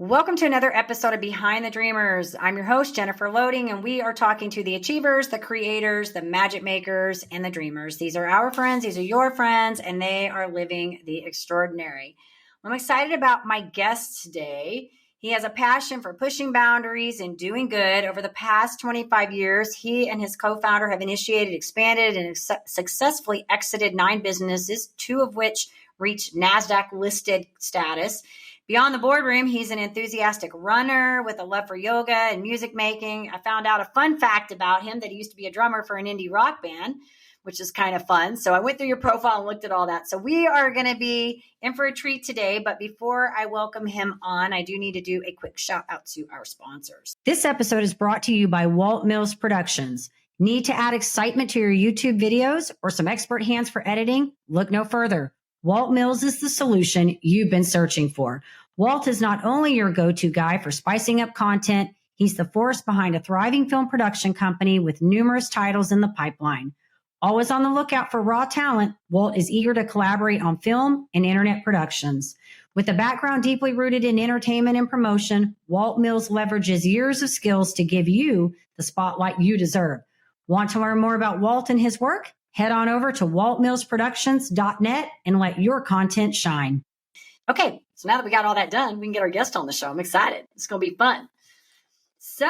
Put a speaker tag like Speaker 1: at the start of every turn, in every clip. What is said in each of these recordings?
Speaker 1: Welcome to another episode of Behind the Dreamers. I'm your host, Jennifer Loading, and we are talking to the achievers, the creators, the magic makers, and the dreamers. These are our friends, these are your friends, and they are living the extraordinary. I'm excited about my guest today. He has a passion for pushing boundaries and doing good. Over the past 25 years, he and his co-founder have initiated, expanded, and successfully exited 9 businesses, 2 of which reached NASDAQ listed status. Beyond the boardroom, he's an enthusiastic runner with a love for yoga and music making. I found out a fun fact about him that he used to be a drummer for an indie rock band, which is kind of fun. So I went through your profile and looked at all that. So we are going to be in for a treat today. But before I welcome him on, I do need to do a quick shout out to our sponsors. This episode is brought to you by Walt Mills Productions. Need to add excitement to your YouTube videos or some expert hands for editing? Look no further. Walt Mills is the solution you've been searching for. Walt is not only your go-to guy for spicing up content, he's the force behind a thriving film production company with numerous titles in the pipeline. Always on the lookout for raw talent, Walt is eager to collaborate on film and internet productions. With a background deeply rooted in entertainment and promotion, Walt Mills leverages years of skills to give you the spotlight you deserve. Want to learn more about Walt and his work? Head on over to waltmillsproductions.net and let your content shine. Okay, so now that we got all that done, we can get our guest on the show. I'm excited. It's going to be fun. So,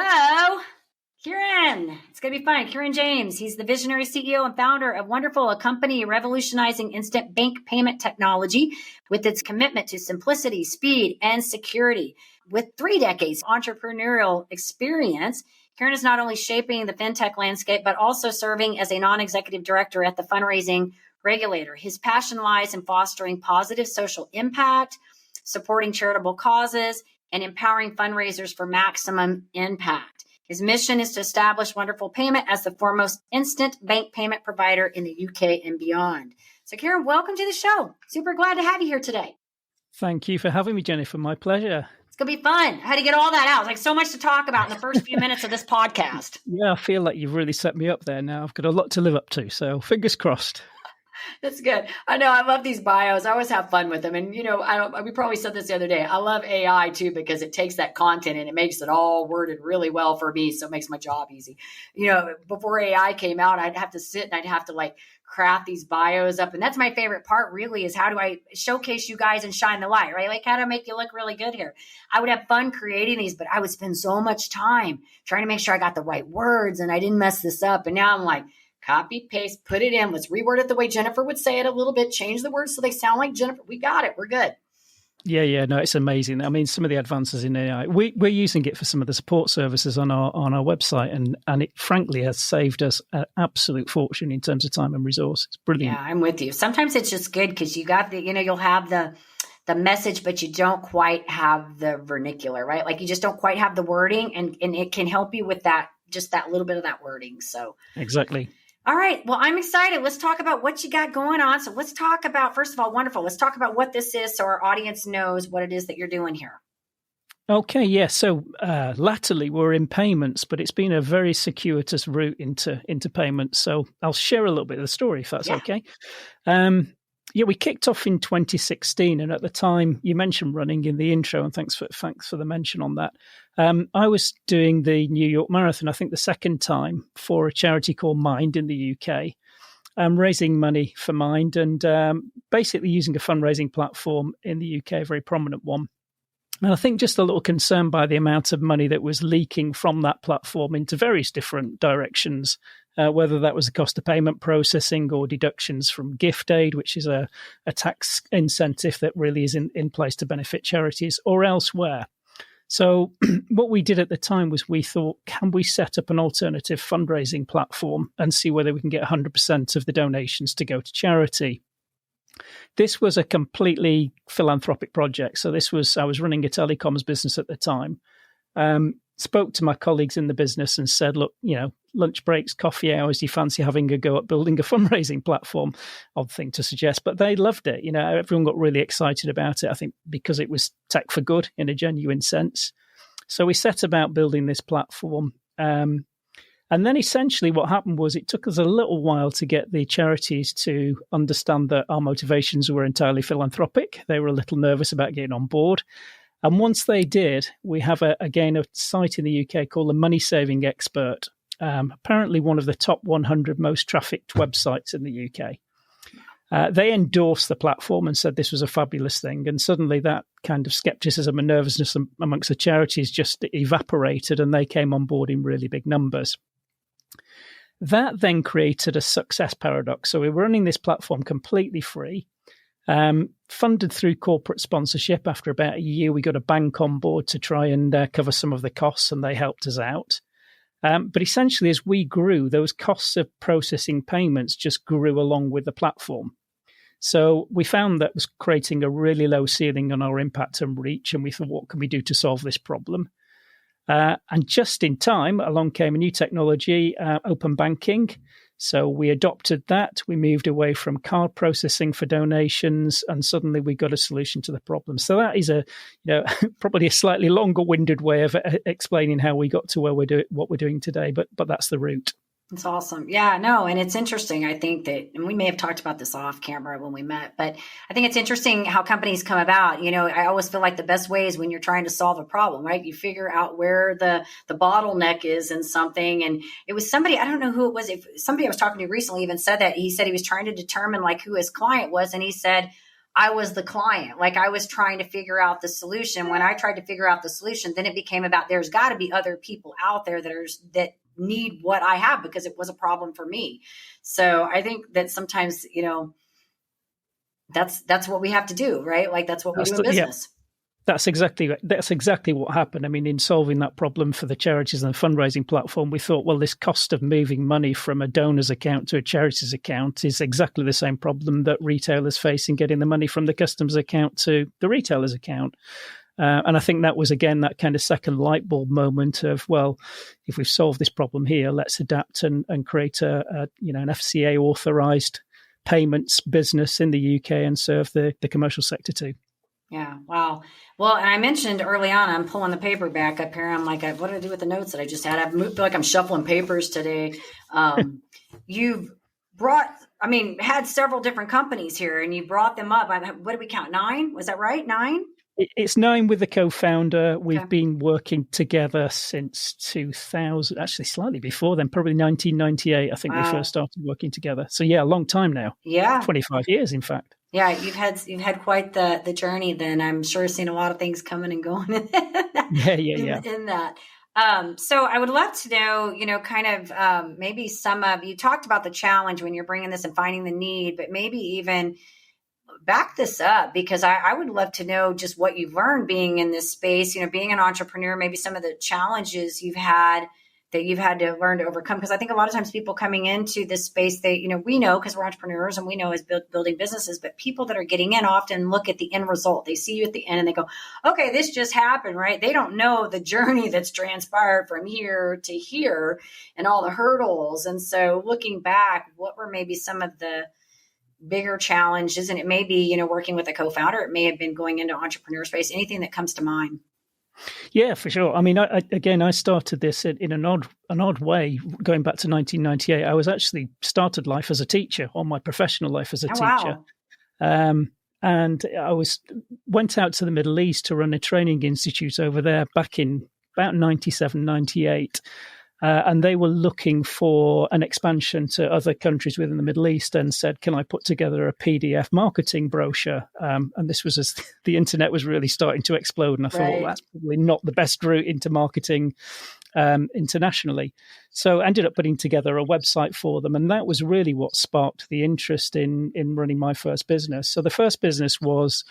Speaker 1: Kieran, it's going to be fun. Kieran James, he's the visionary CEO and founder of Wonderful, a company revolutionizing instant bank payment technology with its commitment to simplicity, speed, and security. With 3 decades of entrepreneurial experience, Kieran is not only shaping the fintech landscape, but also serving as a non-executive director at the fundraising regulator. His passion lies in fostering positive social impact, supporting charitable causes, and empowering fundraisers for maximum impact. His mission is to establish Wonderful Payment as the foremost instant bank payment provider in the UK and beyond. So, Kieran, welcome to the show. Super glad to have you here today.
Speaker 2: Thank you for having me, Jennifer. My pleasure.
Speaker 1: It's going to be fun. I had to get all that out. It's like so much to talk about in the first few minutes of this podcast.
Speaker 2: Yeah, I feel like you've really set me up there now. I've got a lot to live up to, so fingers crossed.
Speaker 1: That's good. I know. I love these bios. I always have fun with them. And, we probably said this the other day. I love AI too, because it takes that content and it makes it all worded really well for me. So it makes my job easy. Before AI came out, I'd have to sit and I'd have to craft these bios up. And that's my favorite part really, is how do I showcase you guys and shine the light, right? Like, how do I make you look really good here? I would have fun creating these, but I would spend so much time trying to make sure I got the right words and I didn't mess this up. And now I'm like, copy, paste, put it in. Let's reword it the way Jennifer would say it a little bit. Change the words so they sound like Jennifer. We got it. We're good.
Speaker 2: Yeah, no, it's amazing. I mean, some of the advances in AI, we're using it for some of the support services on our website, and it frankly has saved us an absolute fortune in terms of time and resource. It's brilliant.
Speaker 1: Yeah, I'm with you. Sometimes it's just good because you got you'll have the message, but you don't quite have the vernacular, right? Like, you just don't quite have the wording, and it can help you with that, just that little bit of that wording. So
Speaker 2: exactly.
Speaker 1: All right. Well, I'm excited. Let's talk about what you got going on. So let's talk about, first of all, Wonderful. Let's talk about what this is so our audience knows what it is that you're doing here.
Speaker 2: Okay, yeah. So latterly we're in payments, but it's been a very circuitous route into payments. So I'll share a little bit of the story if that's okay. We kicked off in 2016, and at the time you mentioned running in the intro, and thanks for the mention on that. I was doing the New York Marathon, I think the second time, for a charity called Mind in the UK. Raising money for Mind and basically using a fundraising platform in the UK, a very prominent one. And I think just a little concerned by the amount of money that was leaking from that platform into various different directions, whether that was the cost of payment processing or deductions from gift aid, which is a tax incentive that really is in place to benefit charities, or elsewhere. So what we did at the time was we thought, can we set up an alternative fundraising platform and see whether we can get 100% of the donations to go to charity? This was a completely philanthropic project. So I was running a telecoms business at the time. Spoke to my colleagues in the business and said, look, lunch breaks, coffee hours, do you fancy having a go at building a fundraising platform? Odd thing to suggest, but they loved it. Everyone got really excited about it, I think, because it was tech for good in a genuine sense. So we set about building this platform. And then essentially what happened was it took us a little while to get the charities to understand that our motivations were entirely philanthropic. They were a little nervous about getting on board. And once they did, we have, a site in the UK called the Money Saving Expert, apparently one of the top 100 most trafficked websites in the UK. They endorsed the platform and said this was a fabulous thing. And suddenly that kind of skepticism and nervousness amongst the charities just evaporated, and they came on board in really big numbers. That then created a success paradox. So we were running this platform completely free, funded through corporate sponsorship. After about a year, we got a bank on board to try and cover some of the costs, and they helped us out. But essentially, as we grew, those costs of processing payments just grew along with the platform. So we found that was creating a really low ceiling on our impact and reach, and we thought, what can we do to solve this problem? And just in time, along came a new technology, open banking. So we adopted that. We moved away from card processing for donations, and suddenly we got a solution to the problem. So that is probably a slightly longer-winded way of explaining how we got to where what we're doing today. But that's the route.
Speaker 1: It's awesome. Yeah, no, and it's interesting. I think that, and we may have talked about this off camera when we met, but I think it's interesting how companies come about. I always feel like the best way is when you're trying to solve a problem, right? You figure out where the bottleneck is in something. And it was somebody, I don't know who it was. If somebody I was talking to recently even said that, he said he was trying to determine like who his client was. And he said, I was the client. Like I was trying to figure out the solution. When I tried to figure out the solution, then it became about there's got to be other people out there that need what I have because it was a problem for me. So I think that sometimes, that's what we have to do, right? Like that's what we do in business.
Speaker 2: Yeah. That's exactly what happened. I mean, in solving that problem for the charities and the fundraising platform, we thought, well, this cost of moving money from a donor's account to a charity's account is exactly the same problem that retailers face in getting the money from the customer's account to the retailer's account. And I think that was, again, that kind of second light bulb moment of, well, if we've solved this problem here, let's adapt and create an FCA authorized payments business in the UK and serve the commercial sector too.
Speaker 1: Yeah. Wow. Well, and I mentioned early on, I'm pulling the paper back up here. I'm like, what did I do with the notes that I just had? I feel like I'm shuffling papers today. You've had several different companies here and you brought them up. What did we count? 9? Was that right? 9?
Speaker 2: It's 9 with the co-founder. We've been working together since 2000, actually slightly before then, probably 1998. I think we first started working together. So yeah, a long time now. Yeah. 25 years, in fact.
Speaker 1: Yeah, you've had quite the journey then. I'm sure seen a lot of things coming and going in that. So I would love to know, maybe you talked about the challenge when you're bringing this and finding the need, but maybe even back this up because I would love to know just what you've learned being in this space, being an entrepreneur, maybe some of the challenges you've had to learn to overcome. Because I think a lot of times people coming into this space, we know because we're entrepreneurs and we know as building businesses, but people that are getting in often look at the end result. They see you at the end and they go, okay, this just happened, right? They don't know the journey that's transpired from here to here and all the hurdles. And so looking back, what were maybe some of the bigger challenges? And it may be, working with a co-founder, it may have been going into entrepreneur space, anything that comes to mind.
Speaker 2: Yeah, for sure. I mean, I started this in an odd way, going back to 1998. I was actually started life as a teacher, or my professional life as a teacher. Wow. And I went out to the Middle East to run a training institute over there back in about 97, 98. And they were looking for an expansion to other countries within the Middle East and said, can I put together a PDF marketing brochure? And this was as the internet was really starting to explode. And I thought, well, that's probably not the best route into marketing internationally. So I ended up putting together a website for them. And that was really what sparked the interest in running my first business. So the first business was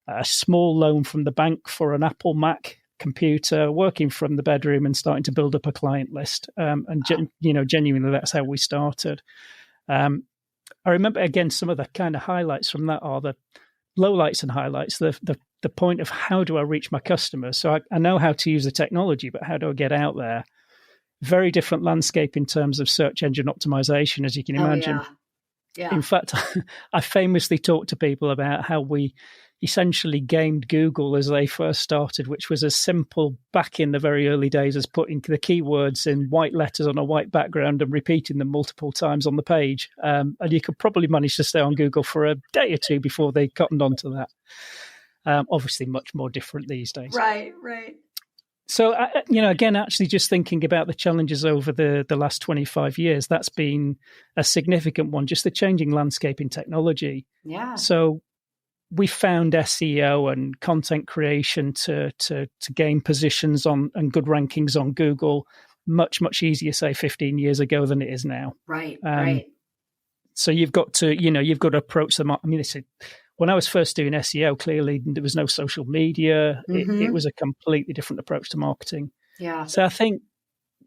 Speaker 2: a small loan from the bank for an Apple Mac computer, working from the bedroom and starting to build up a client list. Genuinely, that's how we started. I remember, again, some of the kind of highlights from that are the lowlights and highlights, the point of how do I reach my customers? So I know how to use the technology, but how do I get out there? Very different landscape in terms of search engine optimization, as you can imagine. Yeah. In fact, I famously talk to people about how we essentially gamed Google as they first started, which was as simple back in the very early days as putting the keywords in white letters on a white background and repeating them multiple times on the page. And you could probably manage to stay on Google for a day or two before they cottoned onto that. Obviously, much more different these days.
Speaker 1: Right, right.
Speaker 2: So, again, actually just thinking about the challenges over the last 25 years, that's been a significant one, just the changing landscape in technology.
Speaker 1: Yeah.
Speaker 2: So we found SEO and content creation to gain positions on and good rankings on Google much, much easier, say, 15 years ago than it is now.
Speaker 1: Right, right.
Speaker 2: So you've got to approach them. I mean, when I was first doing SEO, clearly there was no social media. It was a completely different approach to marketing.
Speaker 1: Yeah.
Speaker 2: So I think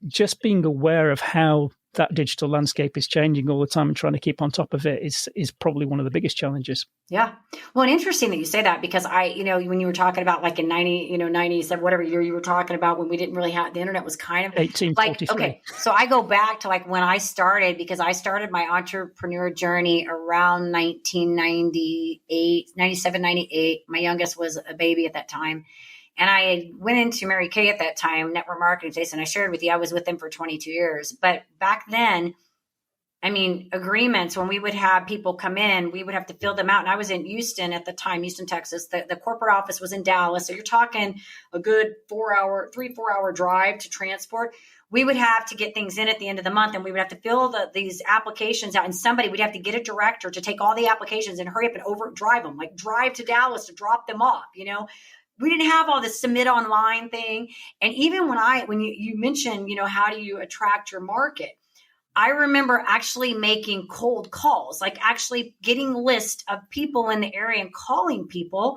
Speaker 2: just being aware of how that digital landscape is changing all the time and trying to keep on top of it is probably one of the biggest challenges.
Speaker 1: Yeah. Well, and interesting that you say that, because when you were talking about like in 97, whatever year you were talking about, when we didn't really have, the internet was kind of
Speaker 2: 1843.
Speaker 1: like, okay. So I go back to like when I started, because I started my entrepreneur journey around 1998, 97, 98. My youngest was a baby at that time. And I went into Mary Kay at that time, network marketing space, and I shared with you, I was with them for 22 years. But back then, I mean, agreements, when we would have people come in, we would have to fill them out. And I was in Houston at the time, Houston, Texas. The corporate office was in Dallas. So you're talking a good 4 hour drive to transport. We would have to get things in at the end of the month, and we would have to fill these applications out. And we'd have to get a director to take all the applications and hurry up and drive them, like drive to Dallas to drop them off, We didn't have all this submit online thing. And even when you mentioned, how do you attract your market? I remember actually making cold calls, like actually getting a list of people in the area and calling people.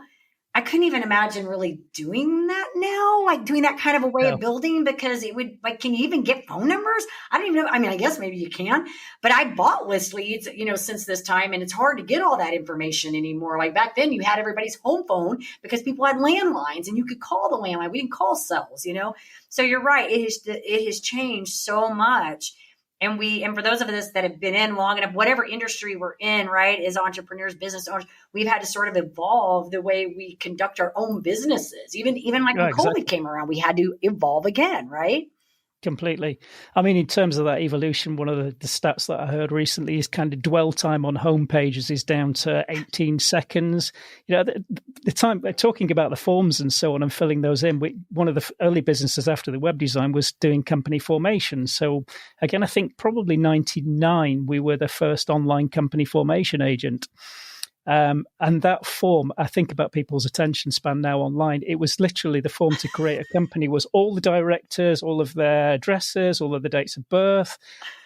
Speaker 1: I couldn't even imagine really doing that now, like doing that kind of a way of building, because it would, like, can you even get phone numbers? I don't even know. I mean, I guess maybe you can, but I bought list leads, since this time, and it's hard to get all that information anymore. Like back then you had everybody's home phone because people had landlines and you could call the landline. We didn't call cells, So you're right. It has changed so much. And for those of us that have been in long enough, whatever industry we're in, right, as entrepreneurs, business owners, we've had to sort of evolve the way we conduct our own businesses. Even like when COVID came around, we had to evolve again, right?
Speaker 2: Completely. I mean, in terms of that evolution, one of the stats that I heard recently is kind of dwell time on homepages is down to 18 seconds. The time talking about the forms and so on and filling those in, one of the early businesses after the web design was doing company formation. So again, I think probably 99, we were the first online company formation agent. And that form, I think about people's attention span now online. It was literally the form to create a company was all the directors, all of their addresses, all of the dates of birth,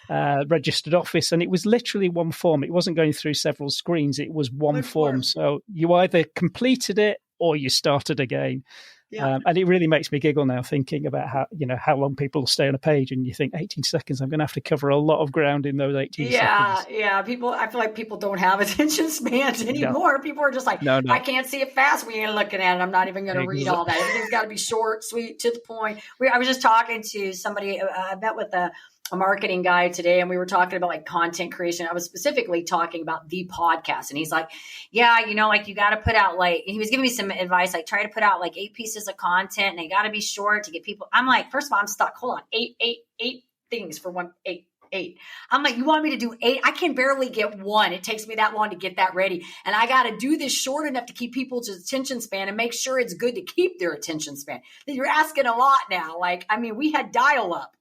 Speaker 2: registered office. And it was literally one form. It wasn't going through several screens. It was one form. So you either completed it or you started again. Yeah. And it really makes me giggle now thinking about how long people stay on a page, and you think 18 seconds, I'm going to have to cover a lot of ground in those 18 seconds.
Speaker 1: Yeah. I feel like people don't have attention spans anymore. No. People are just like, no. I can't see it fast. We ain't looking at it. I'm not even going to read all that. Everything's got to be short, sweet, to the point. I was just talking to somebody. I met with a marketing guy today, and we were talking about like content creation. I was specifically talking about the podcast, and he's like, yeah, like you got to put out he was giving me some advice, like try to put out like 8 pieces of content, and they got to be short to get people. I'm like, first of all, I'm stuck. Hold on. 8 things for 1, 8. I'm like, you want me to do 8? I can barely get 1. It takes me that long to get that ready. And I got to do this short enough to keep people's attention span and make sure it's good to keep their attention span. You're asking a lot now. Like, I mean, we had dial up,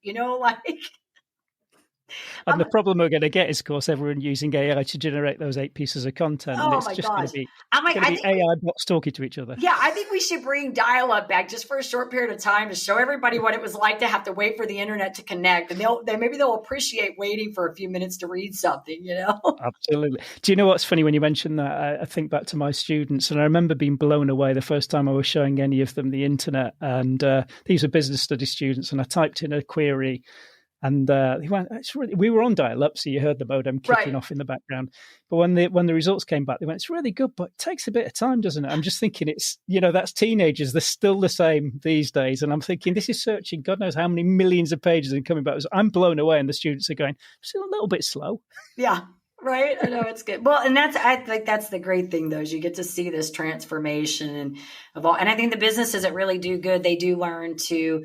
Speaker 2: And the problem we're going to get is, of course, everyone using AI to generate those 8 pieces of content.
Speaker 1: Oh,
Speaker 2: and it's
Speaker 1: my
Speaker 2: just
Speaker 1: gosh.
Speaker 2: going to be,
Speaker 1: I
Speaker 2: AI bots talking to each other.
Speaker 1: Yeah, I think we should bring dial-up back just for a short period of time to show everybody what it was like to have to wait for the internet to connect. And maybe they'll appreciate waiting for a few minutes to read something,
Speaker 2: Absolutely. Do you know what's funny when you mention that? I think back to my students, and I remember being blown away the first time I was showing any of them the internet. And these are business studies students, and I typed in a query. And he went, we were on dial-up, so you heard the modem kicking off in the background. But when the results came back, they went, it's really good, but it takes a bit of time, doesn't it? I'm just thinking it's, that's teenagers. They're still the same these days. And I'm thinking this is searching God knows how many millions of pages and coming back. So I'm blown away, and the students are going, still a little bit slow.
Speaker 1: Yeah, right. I know, it's good. Well, and I think that's the great thing, though, is you get to see this transformation and evolve. And I think the businesses that really do good, they do learn to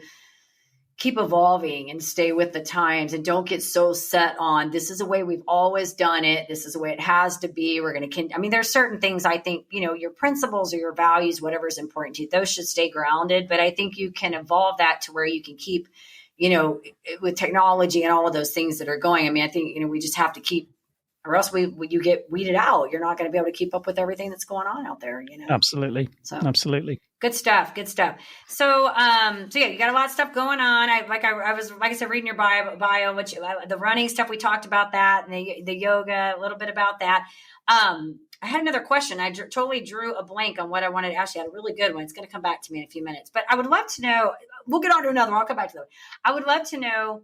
Speaker 1: keep evolving and stay with the times and don't get so set on this is the way we've always done it. This is the way it has to be. We're going to, I mean, there's certain things I think, your principles or your values, whatever is important to you, those should stay grounded. But I think you can evolve that to where you can keep, with technology and all of those things that are going. I mean, I think, we just have to keep, or else you get weeded out. You're not going to be able to keep up with everything that's going on out there,
Speaker 2: Absolutely. So, absolutely.
Speaker 1: Good stuff. So, yeah, you got a lot of stuff going on. I was reading your bio, which the running stuff, we talked about that, and the yoga, a little bit about that. I had another question. I totally drew a blank on what I wanted to ask you. I had a really good one. It's going to come back to me in a few minutes, but I would love to know, we'll get on to another one. I'll come back to that. I would love to know,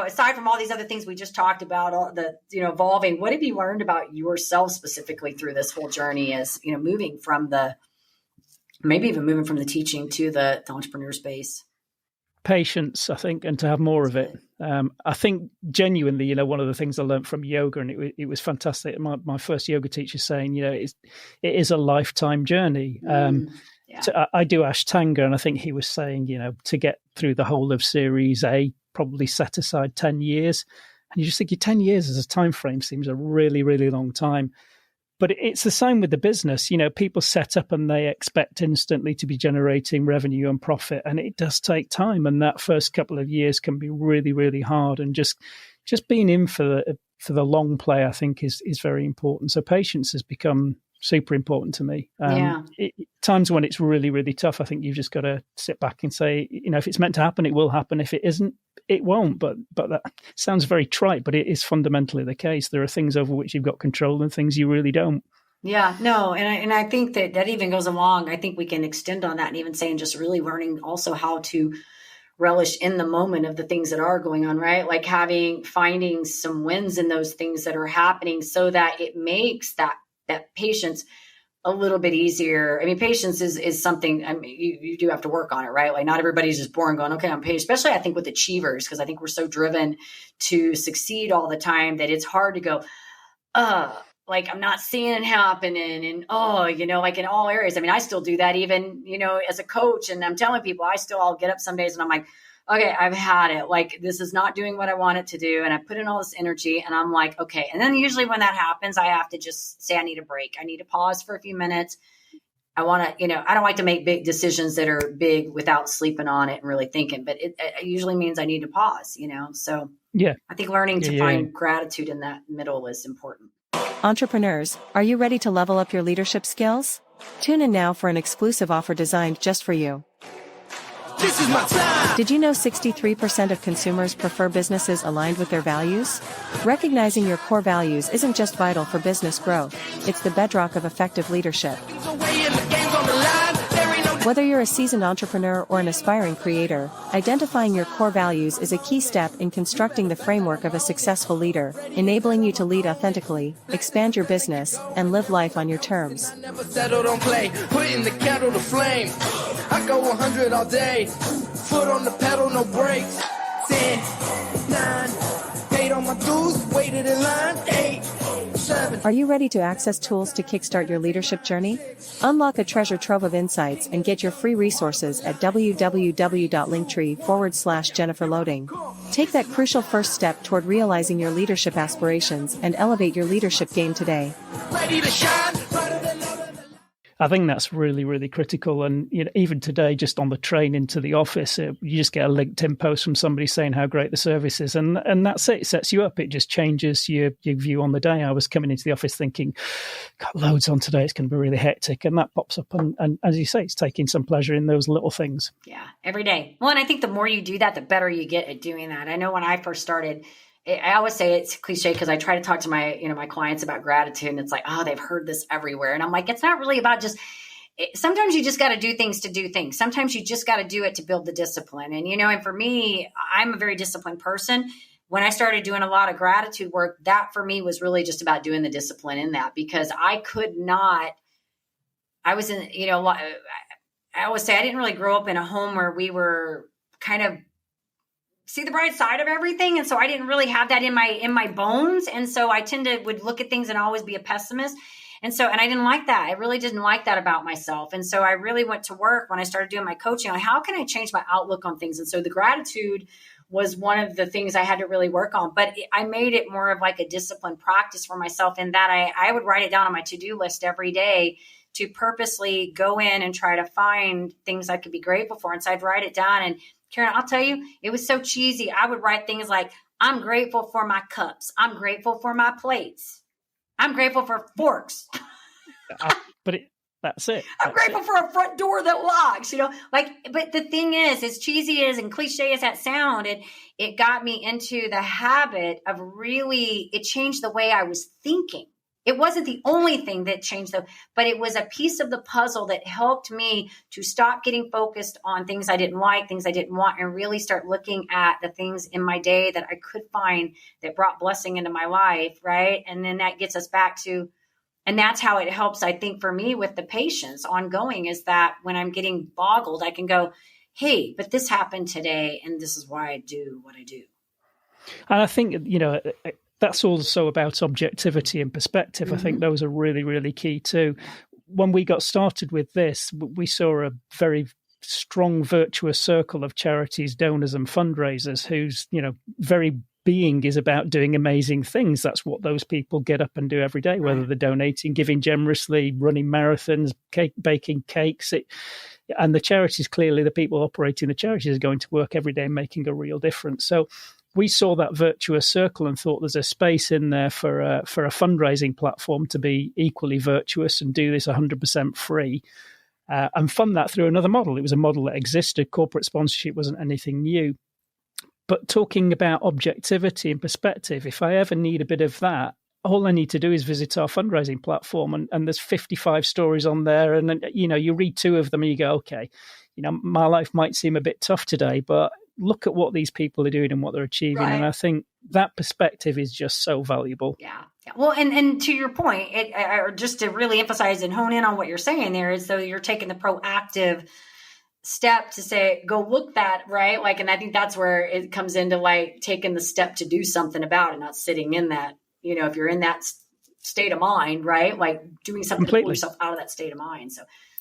Speaker 1: aside from all these other things we just talked about, all the, evolving, what have you learned about yourself specifically through this whole journey as, moving from the teaching to the entrepreneur space?
Speaker 2: Patience, I think, and to have more of it. I think genuinely, one of the things I learned from yoga, and it was fantastic. My first yoga teacher saying, it is a lifetime journey. So I do Ashtanga, and I think he was saying, to get through the whole of Series A, probably set aside 10 years. And you just think 10 years as a time frame seems a really, really long time. But it's the same with the business. People set up and they expect instantly to be generating revenue and profit. And it does take time. And that first couple of years can be really, really hard. And just being in for the long play, I think, is very important. So patience has become super important to me. Times when it's really, really tough, I think you've just got to sit back and say, if it's meant to happen, it will happen. If it isn't, it won't. But that sounds very trite, but it is fundamentally the case. There are things over which you've got control and things you really don't.
Speaker 1: Yeah, no. And I think that even goes along. I think we can extend on that and even saying just really learning also how to relish in the moment of the things that are going on, right? Like finding some wins in those things that are happening so that it makes that patience a little bit easier. I mean, patience is something, you do have to work on it, right? Like not everybody's just born going, okay, I'm patient, especially I think with achievers, because I think we're so driven to succeed all the time that it's hard to go, like I'm not seeing it happening. And, like in all areas. I mean, I still do that even, as a coach, and I'm telling people, I'll get up some days and I'm like, okay, I've had it. Like, this is not doing what I want it to do. And I put in all this energy and I'm like, okay. And then usually when that happens, I have to just say, I need a break. I need to pause for a few minutes. I want to, I don't like to make big decisions that are big without sleeping on it and really thinking, but it usually means I need to pause, So
Speaker 2: yeah,
Speaker 1: I think learning to find gratitude in that middle is important.
Speaker 3: Entrepreneurs, are you ready to level up your leadership skills? Tune in now for an exclusive offer designed just for you. This is my time. Did you know 63% of consumers prefer businesses aligned with their values? Recognizing your core values isn't just vital for business growth, it's the bedrock of effective leadership. Whether you're a seasoned entrepreneur or an aspiring creator, identifying your core values is a key step in constructing the framework of a successful leader, enabling you to lead authentically, expand your business, and live life on your terms.
Speaker 4: I never settled on play, putting the kettle to flame. I go 100 all day, foot on the pedal, no brakes. 10, 9, 8 on my dues, waited in line, 8.
Speaker 3: Are you ready to access tools to kickstart your leadership journey? Unlock a treasure trove of insights and get your free resources at www.linktree/Jennifer Loading. Take that crucial first step toward realizing your leadership aspirations and elevate your leadership game today.
Speaker 4: Ready to shine.
Speaker 2: I think that's really, really critical. And even today, just on the train into the office, you just get a LinkedIn post from somebody saying how great the service is. And that's it. It sets you up. It just changes your view on the day. I was coming into the office thinking, got loads on today. It's going to be really hectic. And that pops up. And as you say, it's taking some pleasure in those little things.
Speaker 1: Yeah, every day. Well, and I think the more you do that, the better you get at doing that. I know when I first started, I always say it's cliche because I try to talk to my clients about gratitude, and it's like, oh, they've heard this everywhere. And I'm like, it's not really about sometimes you just got to do things to do things. Sometimes you just got to do it to build the discipline. And, and for me, I'm a very disciplined person. When I started doing a lot of gratitude work, that for me was really just about doing the discipline in that, because I always say I didn't really grow up in a home where we were kind of see the bright side of everything. And so I didn't really have that in my bones. And so I would look at things and always be a pessimist. And I didn't like that. I really didn't like that about myself. And so I really went to work when I started doing my coaching on how can I change my outlook on things? And so the gratitude was one of the things I had to really work on, but I made it more of like a disciplined practice for myself in that I would write it down on my to-do list every day to purposely go in and try to find things I could be grateful for. And so I'd write it down. And Karen, I'll tell you, it was so cheesy. I would write things like, I'm grateful for my cups. I'm grateful for my plates. I'm grateful for forks.
Speaker 2: That's it.
Speaker 1: I'm grateful for a front door that locks, but the thing is, as cheesy as and cliche as that sounded, it got me into the habit of it changed the way I was thinking. It wasn't the only thing that changed though, but it was a piece of the puzzle that helped me to stop getting focused on things I didn't like, things I didn't want, and really start looking at the things in my day that I could find that brought blessing into my life. Right. And then that gets us back to, and that's how it helps, I think, for me with the patience ongoing, is that when I'm getting boggled, I can go, hey, but this happened today, and this is why I do what I do.
Speaker 2: And I think, that's also about objectivity and perspective. I think those are really, really key too. When we got started with this, we saw a very strong virtuous circle of charities, donors, and fundraisers whose, very being is about doing amazing things. That's what those people get up and do every day, whether they're donating, giving generously, running marathons, baking cakes. And the charities, clearly the people operating the charities are going to work every day making a real difference. So we saw that virtuous circle and thought there's a space in there for a fundraising platform to be equally virtuous and do this 100% free and fund that through another model. It was a model that existed. Corporate sponsorship wasn't anything new. But talking about objectivity and perspective, if I ever need a bit of that, all I need to do is visit our fundraising platform, and there's 55 stories on there. And, you read 2 of them and you go, okay, my life might seem a bit tough today, but look at what these people are doing and what they're achieving. Right. And I think that perspective is just so valuable.
Speaker 1: Yeah. Well, and to your point, just to really emphasize and hone in on what you're saying there is, so you're taking the proactive step to say, go look that, right? Like, and I think that's where it comes into like taking the step to do something about it, not sitting in that, if you're in that state of mind, right? Like doing something to pull yourself out of that state of mind.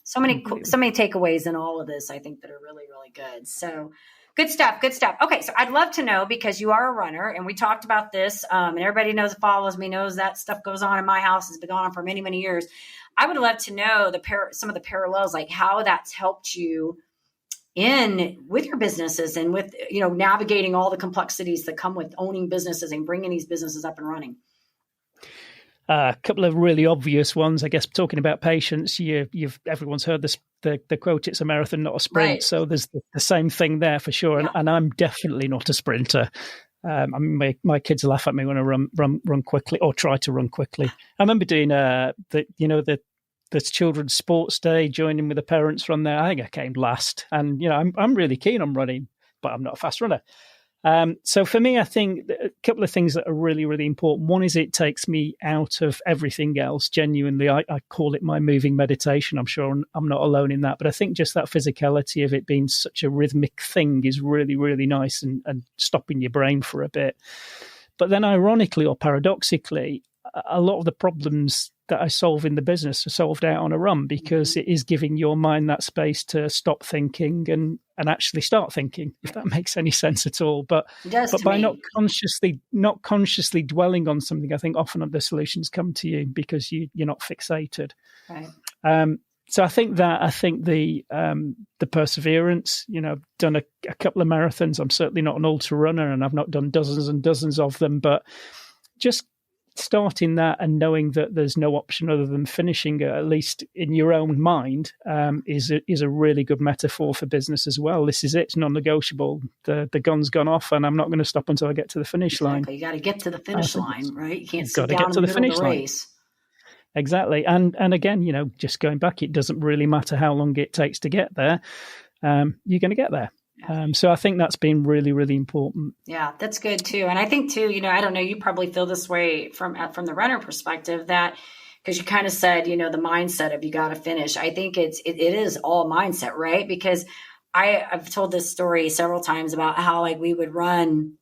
Speaker 1: So many takeaways in all of this, I think, that are really, really good. So good stuff. Okay. So I'd love to know, because you are a runner and we talked about this, and everybody follows me, knows that stuff goes on in my house, has been going on for many, many years. I would love to know some of the parallels, like how that's helped you with your businesses and with, navigating all the complexities that come with owning businesses and bringing these businesses up and running.
Speaker 2: A couple of really obvious ones, I guess. Talking about patience, everyone's heard the quote, "It's a marathon, not a sprint." Right. So there's the same thing there for sure. Yeah. And I'm definitely not a sprinter. My kids laugh at me when I run quickly or try to run quickly. I remember doing the children's sports day, joining with the parents from there. I think I came last, and I'm really keen on running, but I'm not a fast runner. So for me, I think a couple of things that are really, really important. One is it takes me out of everything else. Genuinely, I call it my moving meditation. I'm sure I'm not alone in that. But I think just that physicality of it being such a rhythmic thing is really, really nice and stopping your brain for a bit. But then ironically or paradoxically, a lot of the problems that I solve in the business are solved out on a run, because it is giving your mind that space to stop thinking and actually start thinking, if that makes any sense at all. But by not consciously dwelling on something, I think often the solutions come to you because you're not fixated. Right. So I think the perseverance, done a couple of marathons. I'm certainly not an ultra runner, and I've not done dozens and dozens of them, but just starting that and knowing that there's no option other than finishing it, at least in your own mind, is a really good metaphor for business as well. This is it. It's non-negotiable. The gun's gone off, and I'm not going to stop until I get to the finish line.
Speaker 1: You got to get to the finish line, right? You can't sit down in the middle of the race.
Speaker 2: Exactly. And again, just going back, it doesn't really matter how long it takes to get there. You're going to get there. So I think that's been really, really important. Yeah,
Speaker 1: that's good too. And I think too, I don't know, you probably feel this way from the runner perspective, that because you kind of said, the mindset of you got to finish. I think it is all mindset, right? Because I've told this story several times about how like we would run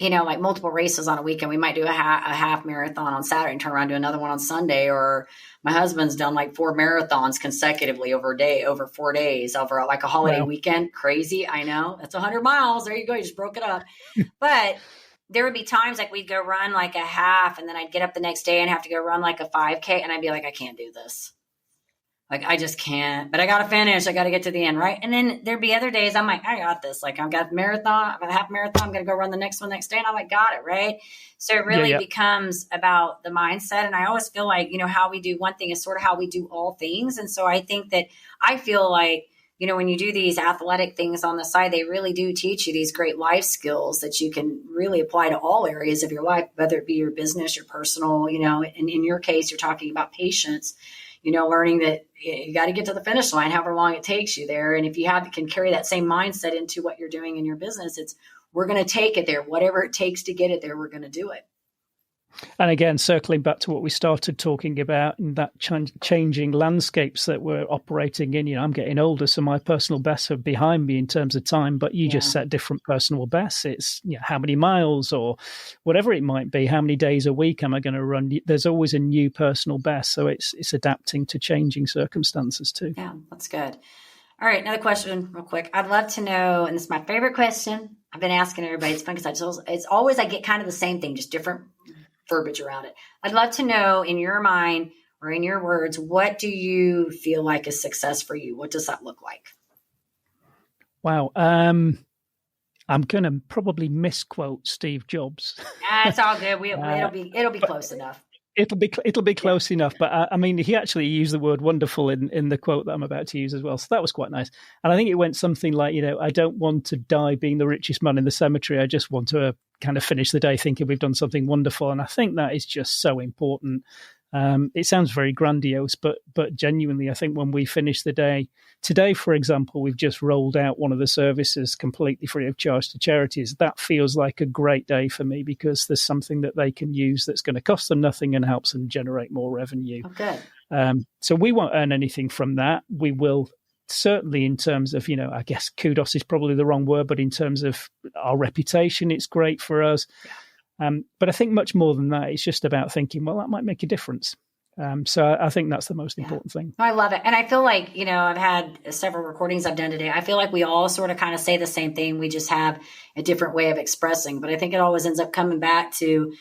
Speaker 1: like multiple races on a weekend. We might do a half marathon on Saturday and turn around and do another one on Sunday. Or my husband's done like 4 marathons consecutively over 4 days, over like a holiday weekend. Crazy. I know. That's 100 miles. There you go. You just broke it up. But there would be times like we'd go run like a half, and then I'd get up the next day and have to go run like a 5K. And I'd be like, I can't do this. Like, I just can't, but I got to finish. I got to get to the end. Right. And then there'd be other days I'm like, I got this. Like, I've got a marathon, I've got a half marathon. I'm going to go run the next one next day. And I'm like, got it. Right. So it really becomes about the mindset. And I always feel like, how we do one thing is sort of how we do all things. And so I think that I feel like, when you do these athletic things on the side, they really do teach you these great life skills that you can really apply to all areas of your life, whether it be your business, your personal, and in your case, you're talking about patience. Learning that you got to get to the finish line, however long it takes you there. And if you can carry that same mindset into what you're doing in your business, we're going to take it there. Whatever it takes to get it there, we're going to do it.
Speaker 2: And again, circling back to what we started talking about in that changing landscapes that we're operating in, I'm getting older, so my personal bests are behind me in terms of time, but you just set different personal bests. It's how many miles or whatever it might be, how many days a week am I going to run? There's always a new personal best. So it's adapting to changing circumstances too.
Speaker 1: Yeah, that's good. All right, another question real quick. I'd love to know, and this is my favorite question. I've been asking everybody. It's fun because it's always I get kind of the same thing, just different verbiage around it. I'd love to know, in your mind or in your words, what do you feel like is success for you? What does that look like?
Speaker 2: Wow. I'm going to probably misquote Steve Jobs.
Speaker 1: That's all good. It'll be close enough.
Speaker 2: It'll be close enough. But I mean, he actually used the word wonderful in the quote that I'm about to use as well. So that was quite nice. And I think it went something like, I don't want to die being the richest man in the cemetery. I just want to kind of finish the day thinking we've done something wonderful. And I think that is just so important. It sounds very grandiose, but genuinely, I think when we finish the day, today, for example, we've just rolled out one of the services completely free of charge to charities. That feels like a great day for me because there's something that they can use that's going to cost them nothing and helps them generate more revenue.
Speaker 1: Okay.
Speaker 2: So we won't earn anything from that. We will certainly, in terms of, I guess kudos is probably the wrong word, but in terms of our reputation, it's great for us. Yeah. But I think much more than that, it's just about thinking, well, that might make a difference. So I think that's the most important thing.
Speaker 1: I love it. And I feel like, I've had several recordings I've done today. I feel like we all sort of kind of say the same thing. We just have a different way of expressing. But I think it always ends up coming back to,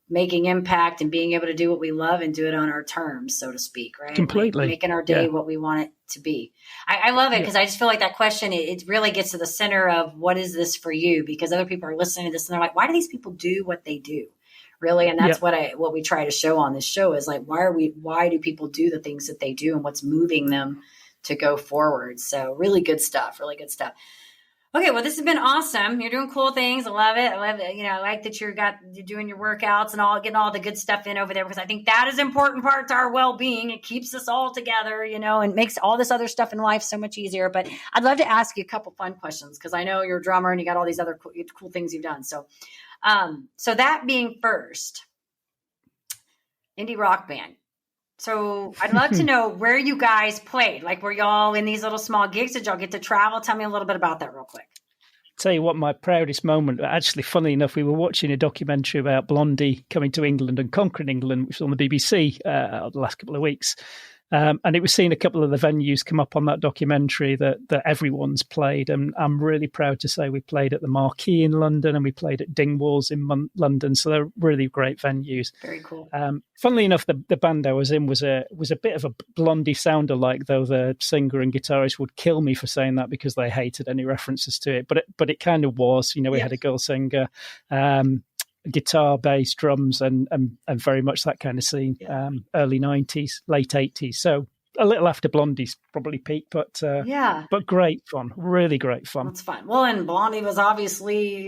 Speaker 1: making impact and being able to do what we love and do it on our terms, so to speak, right?
Speaker 2: Completely.
Speaker 1: Like making our day what we want it to be. I love it because I just feel like that question, it really gets to the center of what is this for you? Because other people are listening to this and they're like, why do these people do what they do? Really. And that's what we try to show on this show is like, why do people do the things that they do and what's moving them to go forward? So really good stuff. Okay, well, this has been awesome. You're doing cool things. I love it. I like that you're doing your workouts and getting all the good stuff in over there because I think that is an important part to our well-being. It keeps us all together, and makes all this other stuff in life so much easier. But I'd love to ask you a couple fun questions because I know you're a drummer and you got all these other cool things you've done. So that being first, indie rock band. So I'd love to know where you guys played. Like, were y'all in these little small gigs? Did y'all get to travel? Tell me a little bit about that real quick.
Speaker 2: Tell you what, my proudest moment, actually, funnily enough, we were watching a documentary about Blondie coming to England and conquering England, which was on the BBC the last couple of weeks. And it was seeing a couple of the venues come up on that documentary that everyone's played. And I'm really proud to say we played at the Marquee in London and we played at Dingwalls in London. So they're really great venues.
Speaker 1: Very cool.
Speaker 2: Funnily enough, the band I was in was a bit of a Blondie sound-alike, though the singer and guitarist would kill me for saying that because they hated any references to it. But it kind of was. We had a girl singer, guitar, bass, drums, and very much that kind of scene. Early 90s, late 80s. So a little after Blondie's probably peaked, but great fun, really great fun.
Speaker 1: That's fun. Well, and Blondie was obviously,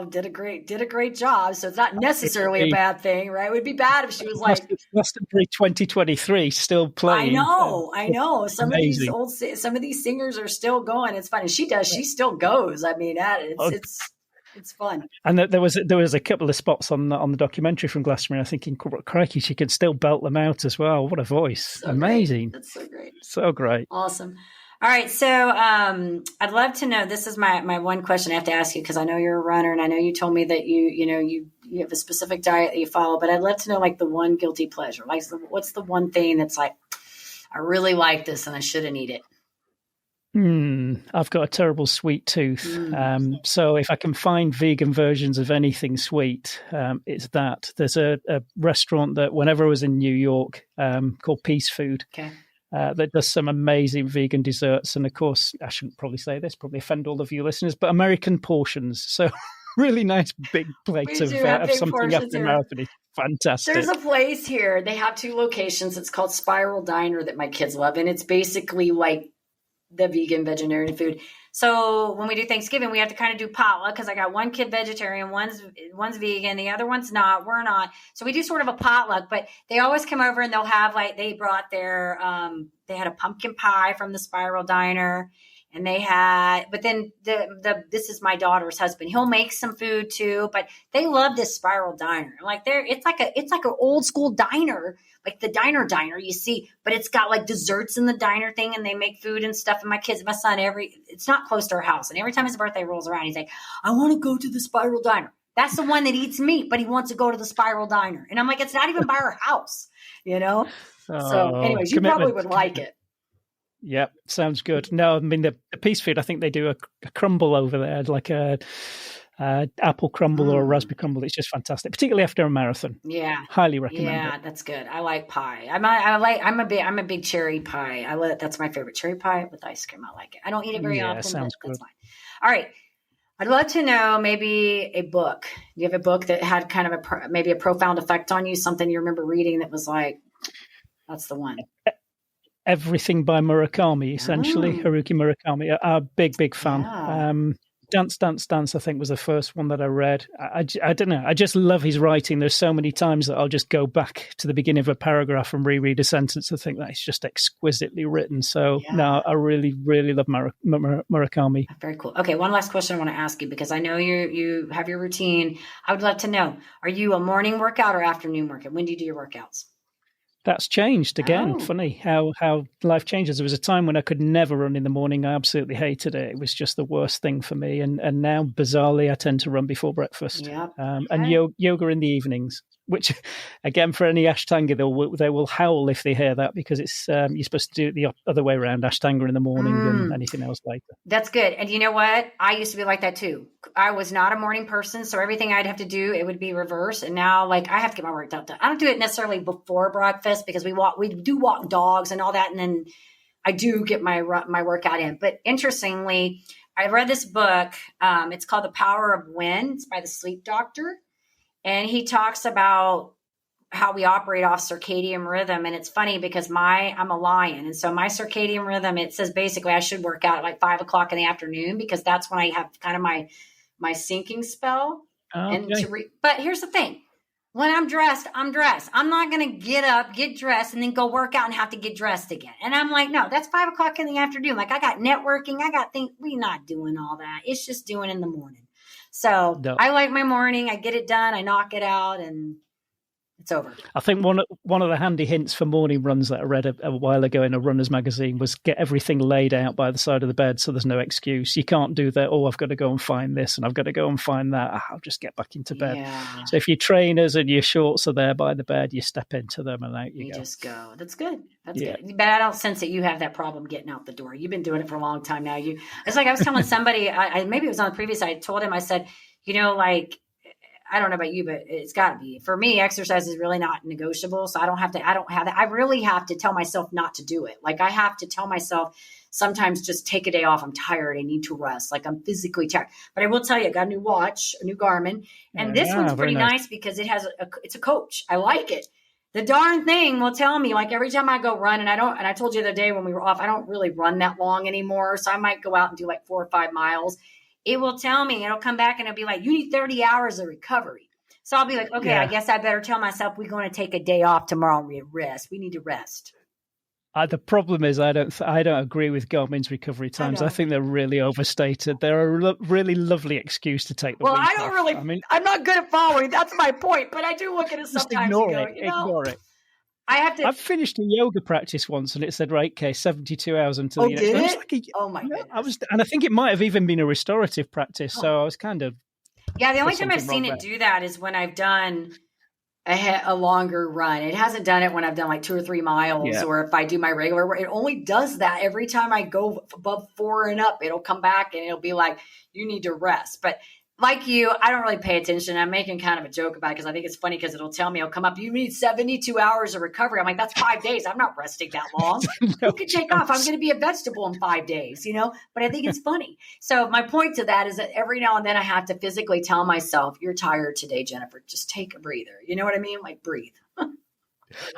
Speaker 1: did a great job. So it's not necessarily a bad thing, right? It would be bad if she was like
Speaker 2: Glastonbury 2023 still playing.
Speaker 1: I know. Some of these singers are still going. It's fun, and she still goes. I mean, it's fun.
Speaker 2: And there was a couple of spots on the documentary from Glastonbury. I'm thinking, crikey, she could still belt them out as well. What a voice. So amazing.
Speaker 1: Great. That's so great.
Speaker 2: So great.
Speaker 1: Awesome. All right. So I'd love to know, this is my one question I have to ask you, because I know you're a runner and I know you told me that you have a specific diet that you follow, but I'd love to know like the one guilty pleasure. Like what's the one thing that's like, I really like this and I shouldn't eat it?
Speaker 2: I've got a terrible sweet tooth. So if I can find vegan versions of anything sweet, it's that. There's a restaurant that whenever I was in New York called Peace Food.
Speaker 1: Okay.
Speaker 2: That does some amazing vegan desserts. And of course, I shouldn't probably say this, probably offend all of you listeners, but American portions. So really nice big plates of something after a marathon is fantastic.
Speaker 1: There's a place here. They have 2 locations. It's called Spiral Diner that my kids love. And it's basically like the vegan vegetarian food. So when we do Thanksgiving, we have to kind of do potluck because I got one kid vegetarian, one's vegan, the other one's not. We're not. So we do sort of a potluck, but they always come over and they'll have like, they brought their, they had a pumpkin pie from the Spiral Diner, and they had, but then this is my daughter's husband. He'll make some food too, but they love this Spiral Diner. Like it's like an old school diner, like the diner you see, but it's got like desserts in the diner thing, and they make food and stuff. And my son, it's not close to our house. And every time his birthday rolls around, he's like, I want to go to the Spiral Diner. That's the one that eats meat, but he wants to go to the Spiral Diner. And I'm like, it's not even by our house, So anyways, you probably would like it.
Speaker 2: Yep, sounds good. No, I mean the Peace Food, I think they do a crumble over there, like a apple crumble or a raspberry crumble. It's just fantastic, particularly after a marathon. Yeah, highly recommend.
Speaker 1: Yeah, that's good. I like pie. I'm a big cherry pie. That's my favorite, cherry pie with ice cream. I like it. I don't eat it very often,
Speaker 2: sounds
Speaker 1: but
Speaker 2: good.
Speaker 1: That's fine. All right. I'd love to know maybe a book. Do you have a book that had kind of maybe a profound effect on you? Something you remember reading that was like, that's the one.
Speaker 2: Everything by Murakami, essentially. Haruki Murakami, a big fan.
Speaker 1: Yeah.
Speaker 2: Dance, Dance, Dance, I think was the first one that I read. I don't know. I just love his writing. There's so many times that I'll just go back to the beginning of a paragraph and reread a sentence. I think that it's just exquisitely written. So, no, I really, really love Murakami.
Speaker 1: Very cool. Okay, one last question I want to ask you, because I know you have your routine. I would love to know, are you a morning workout or afternoon workout? When do you do your workouts?
Speaker 2: That's changed again. Funny how life changes. There was a time when I could never run in the morning. I absolutely hated it. It was just the worst thing for me. And now, bizarrely, I tend to run before breakfast.
Speaker 1: Yep.
Speaker 2: And yoga in the evenings, which, again, for any Ashtanga, they will howl if they hear that, because it's you're supposed to do it the other way around, Ashtanga in the morning and anything else later.
Speaker 1: That's good. And you know what? I used to be like that too. I was not a morning person, so everything I'd have to do, it would be reverse. And now, like, I have to get my workout done. I don't do it necessarily before breakfast, because we do walk dogs and all that, and then I do get my workout in. But interestingly, I read this book. It's called The Power of When. It's by the sleep doctor. And he talks about how we operate off circadian rhythm. And it's funny because I'm a lion. And so my circadian rhythm, it says basically I should work out at like 5 o'clock in the afternoon, because that's when I have kind of my sinking spell.
Speaker 2: Okay.
Speaker 1: But here's the thing. When I'm dressed, I'm dressed. I'm not going to get up, get dressed, and then go work out and have to get dressed again. And I'm like, no, that's 5 o'clock in the afternoon. Like, I got networking. I got things. We're not doing all that. It's just doing in the morning. So no. I like my morning. I get it done. I knock it out, and it's over.
Speaker 2: I think one of the handy hints for morning runs that I read a while ago in a runner's magazine was get everything laid out by the side of the bed, so there's no excuse. You can't do that. Oh, I've got to go and find this, and I've got to go and find that. I'll just get back into bed.
Speaker 1: Yeah.
Speaker 2: So if your trainers and your shorts are there by the bed, you step into them and out you go.
Speaker 1: Just go. That's good. That's good. But I don't sense that you have that problem getting out the door. You've been doing it for a long time now. It's like I was telling somebody, maybe it was on the previous, I told him, I said, like, I don't know about you, but it's got to be. For me, exercise is really not negotiable. So I don't have that. I really have to tell myself not to do it. Like, I have to tell myself sometimes just take a day off. I'm tired. I need to rest. Like, I'm physically tired. But I will tell you, I got a new watch, a new Garmin. And this one's pretty nice because it's a coach. I like it. The darn thing will tell me, like, every time I go run, and I told you the other day when we were off, I don't really run that long anymore. So I might go out and do like 4 or 5 miles. It will tell me, it'll come back and it'll be like, you need 30 hours of recovery. So I'll be like, okay, I guess I better tell myself we're going to take a day off tomorrow and rest. We need to rest.
Speaker 2: The problem is I don't agree with Garmin's recovery times. I think they're really overstated. They're a really lovely excuse to take the week off.
Speaker 1: I'm not good at following. That's my point. But I do look at it sometimes.
Speaker 2: Ignore it. I've finished a yoga practice once, and it said, right, okay, 72 hours until the next
Speaker 1: did
Speaker 2: one.
Speaker 1: it? Oh my goodness.
Speaker 2: And I think it might have even been a restorative practice. So I was kind of.
Speaker 1: Yeah, the only time I've seen it do that is when I've done a longer run. It hasn't done it when I've done like 2 or 3 miles, or if I do my regular work. It only does that every time I go above 4 and up. It'll come back and it'll be like, you need to rest. But like you, I don't really pay attention. I'm making kind of a joke about it because I think it's funny because it'll tell me, it'll come up, you need 72 hours of recovery. I'm like, that's 5 days. I'm not resting that long. Who can take off? I'm going to be a vegetable in 5 days, but I think it's funny. So my point to that is that every now and then I have to physically tell myself, you're tired today, Jennifer, just take a breather. You know what I mean? Like breathe.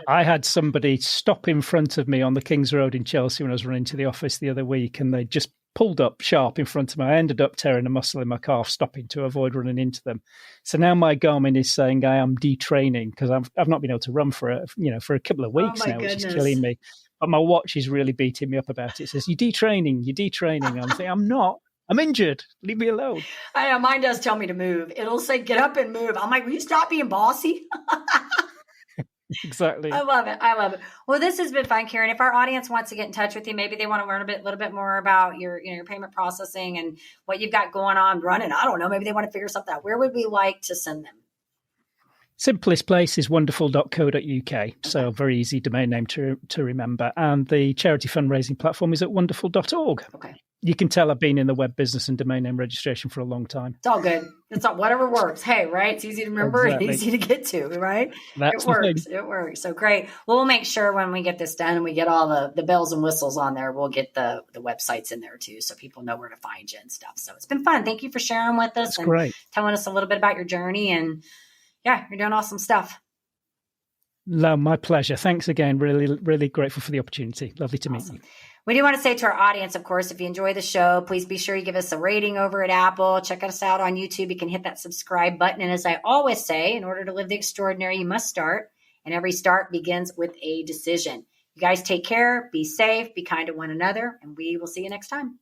Speaker 2: I had somebody stop in front of me on the King's Road in Chelsea when I was running to the office the other week, and they just pulled up sharp in front of me. I ended up tearing a muscle in my calf, stopping to avoid running into them. So now my Garmin is saying I am detraining because I've not been able to run for a couple of weeks now, which is killing me. But my watch is really beating me up about it. It says, you're detraining. I'm thinking, I'm not. I'm injured. Leave me alone.
Speaker 1: I know. Mine does tell me to move. It'll say, get up and move. I'm like, will you stop being bossy?
Speaker 2: Exactly.
Speaker 1: I love it. Well, this has been fun, Karen. If our audience wants to get in touch with you, maybe they want to learn a little bit more about your payment processing and what you've got going on running. I don't know. Maybe they want to figure something out. Where would we like to send them?
Speaker 2: Simplest place is wonderful.co.uk. So very easy domain name to remember. And the charity fundraising platform is at wonderful.org.
Speaker 1: Okay.
Speaker 2: You can tell I've been in the web business and domain name registration for a long time.
Speaker 1: It's all good. It's all, whatever works. Hey, right? It's easy to remember and easy to get to, right?
Speaker 2: That's
Speaker 1: it works. It works. So great. Well, we'll make sure when we get this done and we get all the bells and whistles on there, we'll get the websites in there too, so people know where to find you and stuff. So it's been fun. Thank you for sharing with us and
Speaker 2: great.
Speaker 1: Telling us a little bit about your journey. And yeah, you're doing awesome stuff.
Speaker 2: No, my pleasure. Thanks again. Really, really grateful for the opportunity. Lovely to meet you.
Speaker 1: We do want to say to our audience, of course, if you enjoy the show, please be sure you give us a rating over at Apple. Check us out on YouTube. You can hit that subscribe button. And as I always say, in order to live the extraordinary, you must start. And every start begins with a decision. You guys take care, be safe, be kind to one another, and we will see you next time.